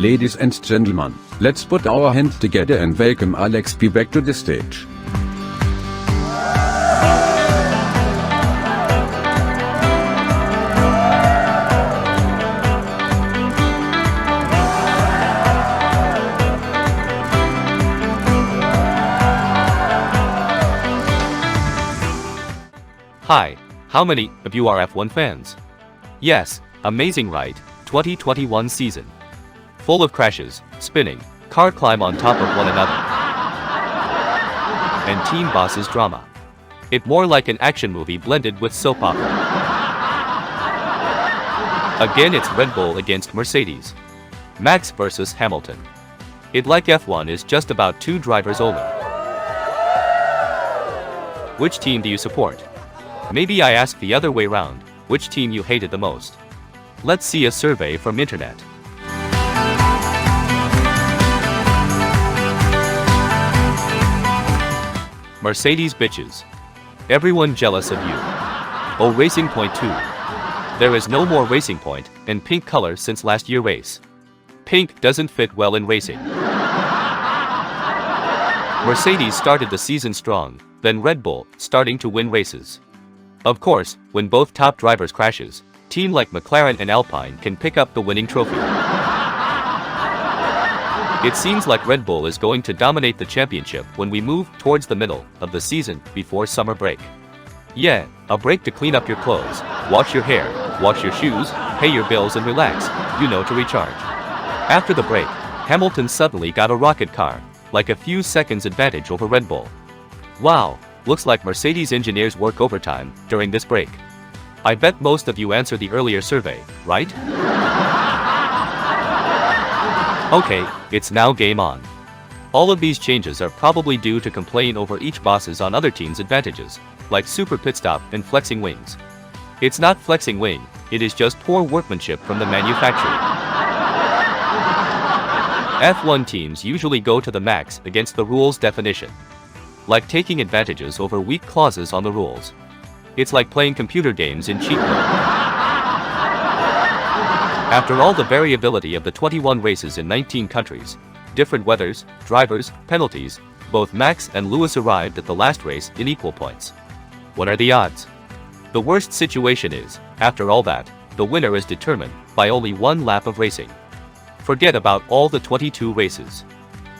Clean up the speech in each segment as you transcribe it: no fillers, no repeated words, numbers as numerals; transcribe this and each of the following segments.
Ladies and gentlemen, let's put our hands together and welcome Alex P back to the stage. Hi, how many of you are F1 fans? Yes, amazing, right? 2021 season. Full of crashes, spinning, car climb on top of one another, and team bosses drama. It more like an action movie blended with soap opera. Again, it's Red Bull against Mercedes. Max versus Hamilton. It like F1 is just about two drivers only. Which team do you support? Maybe I ask the other way round, which team you hated the most? Let's see a survey from internet. Mercedes bitches. Everyone jealous of you. Oh, Racing Point 2. There is no more Racing Point in pink color since last year race. Pink doesn't fit well in racing. Mercedes started the season strong, then Red Bull starting to win races. Of course, when both top drivers crashes, team like McLaren and Alpine can pick up the winning trophy. It seems like Red Bull is going to dominate the championship when we move towards the middle of the season before summer break. Yeah, a break to clean up your clothes, wash your hair, wash your shoes, pay your bills and relax, to recharge. After the break, Hamilton suddenly got a rocket car, like a few seconds advantage over Red Bull. Wow, looks like Mercedes engineers work overtime during this break. I bet most of you answered the earlier survey, right? Okay, it's now game on. All of these changes are probably due to complain over each bosses on other teams' advantages, like super pit stop and flexing wings. It's not flexing wing, it is just poor workmanship from the manufacturer. F1 teams usually go to the max against the rules definition. Like taking advantages over weak clauses on the rules. It's like playing computer games in cheat mode. After all the variability of the 21 races in 19 countries, different weathers, drivers, penalties, both Max and Lewis arrived at the last race in equal points. What are the odds? The worst situation is, after all that, the winner is determined by only one lap of racing. Forget about all the 22 races.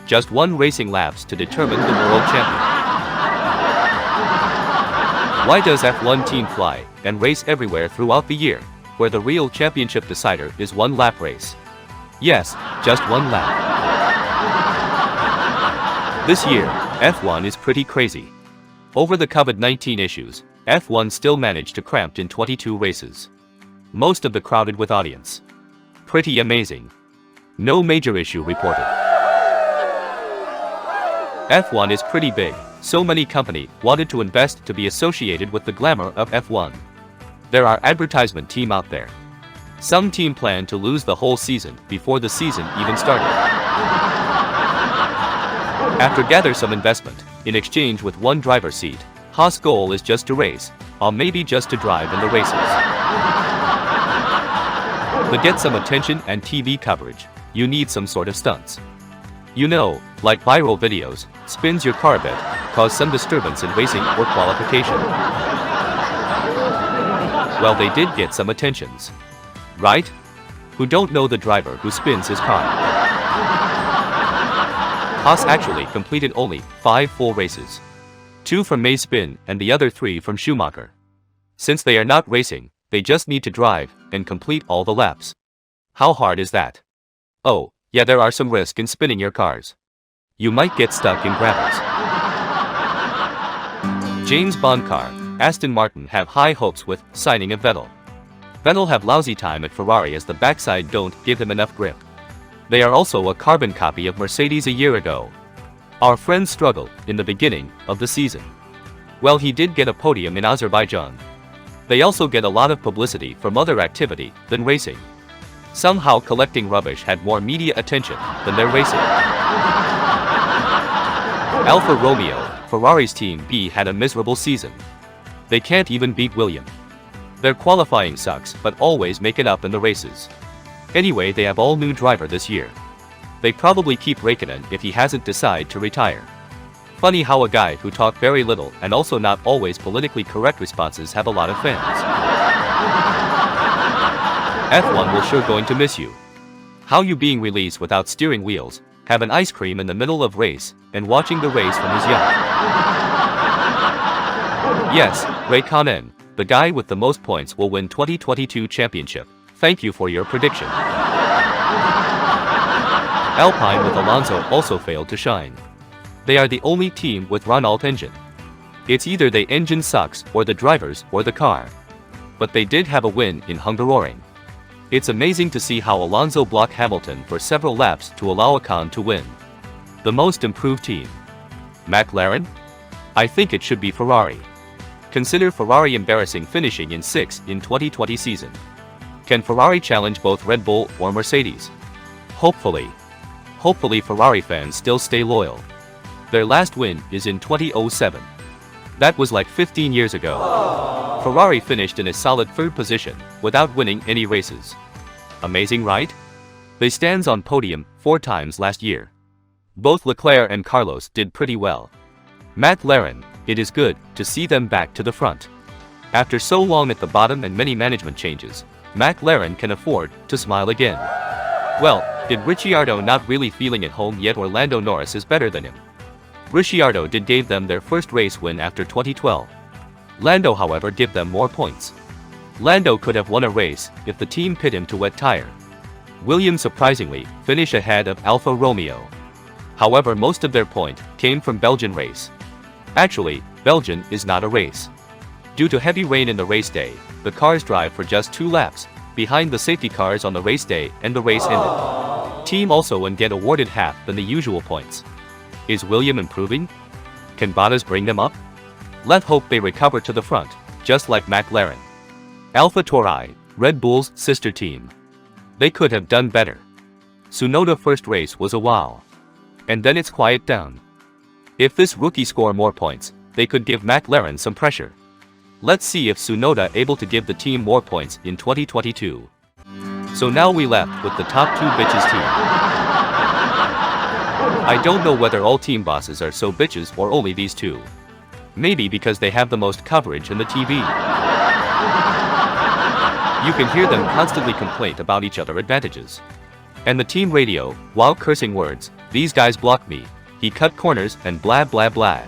Just one racing laps to determine the world champion. Why does F1 team fly and race everywhere throughout the year, where the real championship decider is one lap race? Yes, just one lap. This year, F1 is pretty crazy. Over the COVID-19 issues, F1 still managed to cramp in 22 races. Most of the crowded with audience. Pretty amazing. No major issue reported. F1 is pretty big, so many companies wanted to invest to be associated with the glamour of F1. There are advertisement team out there. Some team plan to lose the whole season before the season even started. After gather some investment, in exchange with one driver seat, Haas' goal is just to race, or maybe just to drive in the races. To get some attention and TV coverage, you need some sort of stunts. Like viral videos, spins your car a bit, cause some disturbance in racing or qualification. Well, they did get some attentions. Right? Who don't know the driver who spins his car? Haas actually completed only 5 full races. 2 from May Spin and the other 3 from Schumacher. Since they are not racing, they just need to drive and complete all the laps. How hard is that? Oh, yeah, there are some risk in spinning your cars. You might get stuck in gravels. James Bond car, Aston Martin have high hopes with signing of Vettel. Vettel have lousy time at Ferrari as the backside don't give him enough grip. They are also a carbon copy of Mercedes a year ago. Our friend struggled in the beginning of the season. Well, he did get a podium in Azerbaijan. They also get a lot of publicity from other activity than racing. Somehow collecting rubbish had more media attention than their racing. Alfa Romeo, Ferrari's Team B, had a miserable season. They can't even beat Williams. Their qualifying sucks but always make it up in the races. Anyway, they have all new driver this year. They probably keep Raikkonen if he hasn't decided to retire. Funny how a guy who talk very little and also not always politically correct responses have a lot of fans. F1 will sure going to miss you. How you being released without steering wheels, have an ice cream in the middle of race, and watching the race from his yacht. Yes, Raikkonen, the guy with the most points will win 2022 championship. Thank you for your prediction. Alpine with Alonso also failed to shine. They are the only team with Renault engine. It's either the engine sucks or the drivers or the car. But they did have a win in Hungaroring. It's amazing to see how Alonso blocked Hamilton for several laps to allow Ocon to win. The most improved team. McLaren? I think it should be Ferrari. Consider Ferrari embarrassing finishing in 6th in 2020 season. Can Ferrari challenge both Red Bull or Mercedes? Hopefully. Hopefully Ferrari fans still stay loyal. Their last win is in 2007. That was like 15 years ago. Ferrari finished in a solid 3rd position, without winning any races. Amazing, right? They stands on podium 4 times last year. Both Leclerc and Carlos did pretty well. McLaren, it is good to see them back to the front. After so long at the bottom and many management changes, McLaren can afford to smile again. Well, did Ricciardo not really feeling at home yet? Lando Norris is better than him. Ricciardo did gave them their first race win after 2012. Lando however give them more points. Lando could have won a race if the team pit him to wet tire. Williams surprisingly finished ahead of Alfa Romeo. However, most of their point came from Belgian race. Actually, Belgian is not a race. Due to heavy rain in the race day, the cars drive for just 2 laps, behind the safety cars on the race day, and the race ended. Team also won get awarded half than the usual points. Is William improving? Can Bottas bring them up? Let's hope they recover to the front, just like McLaren. AlphaTauri, Red Bull's sister team. They could have done better. Tsunoda first race was a wow. And then it's quiet down. If this rookie score more points, they could give McLaren some pressure. Let's see if Tsunoda able to give the team more points in 2022. So now we left with the top 2 bitches team. I don't know whether all team bosses are so bitches or only these 2. Maybe because they have the most coverage in the TV. You can hear them constantly complain about each other advantages. And the team radio, while cursing words, these guys blocked me, he cut corners and blah blah blah.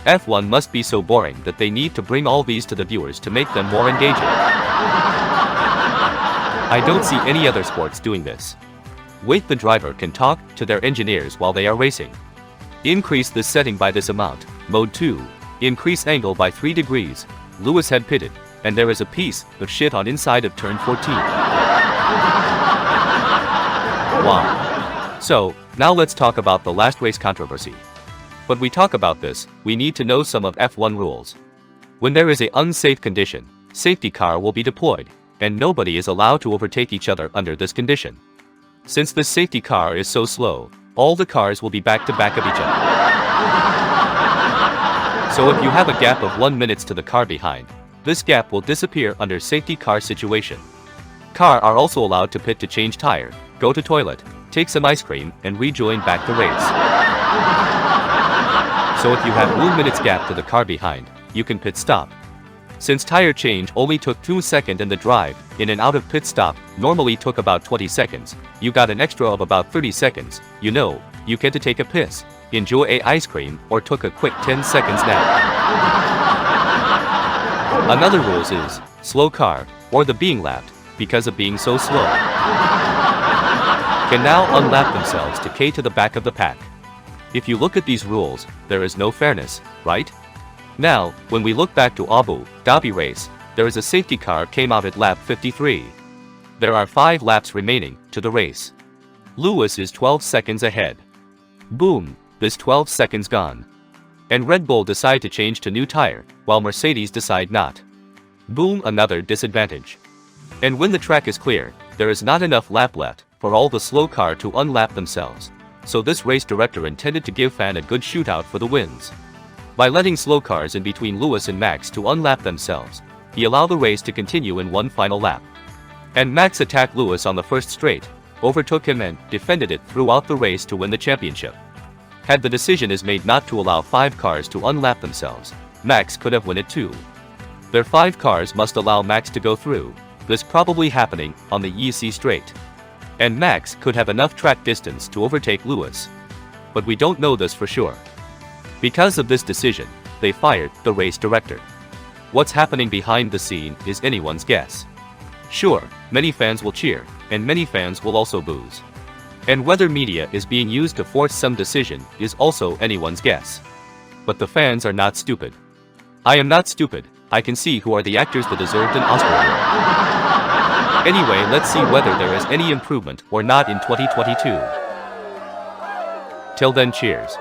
F1 must be so boring that they need to bring all these to the viewers to make them more engaging. I don't see any other sports doing this. Wait, the driver can talk to their engineers while they are racing. Increase this setting by this amount. Mode 2. Increase angle by 3 degrees. Lewis had pitted, and there is a piece of shit on inside of turn 14. Wow. So, now let's talk about the last race controversy. But we talk about this, we need to know some of F1 rules. When there is an unsafe condition, safety car will be deployed, and nobody is allowed to overtake each other under this condition. Since this safety car is so slow, all the cars will be back to back of each other. So if you have a gap of 1 minute to the car behind, this gap will disappear under safety car situation. Car are also allowed to pit to change tire, go to toilet, take some ice cream, and rejoin back the race. So if you have 1 minute's gap to the car behind, you can pit stop. Since tire change only took 2 seconds and the drive, in and out of pit stop, normally took about 20 seconds, you got an extra of about 30 seconds, you know, you get to take a piss, enjoy a ice cream, or took a quick 10 seconds nap. Another rules is, slow car, or the being lapped, because of being so slow, can now unlap themselves to K to the back of the pack. If you look at these rules, there is no fairness, right? Now, when we look back to Abu Dhabi race, there is a safety car came out at lap 53. There are 5 laps remaining to the race. Lewis is 12 seconds ahead. Boom, this 12 seconds gone. And Red Bull decide to change to new tire, while Mercedes decide not. Boom, another disadvantage. And when the track is clear, there is not enough lap left for all the slow car to unlap themselves. So this race director intended to give fan a good shootout for the wins. By letting slow cars in between Lewis and Max to unlap themselves, he allowed the race to continue in one final lap. And Max attacked Lewis on the first straight, overtook him and defended it throughout the race to win the championship. Had the decision is made not to allow 5 cars to unlap themselves, Max could have won it too. Their 5 cars must allow Max to go through, this probably happening on the EC straight. And Max could have enough track distance to overtake Lewis. But we don't know this for sure. Because of this decision, they fired the race director. What's happening behind the scene is anyone's guess. Sure, many fans will cheer, and many fans will also booze. And whether media is being used to force some decision is also anyone's guess. But the fans are not stupid. I am not stupid, I can see who are the actors that deserved an Oscar award. Anyway, let's see whether there is any improvement or not in 2022. Till then, cheers.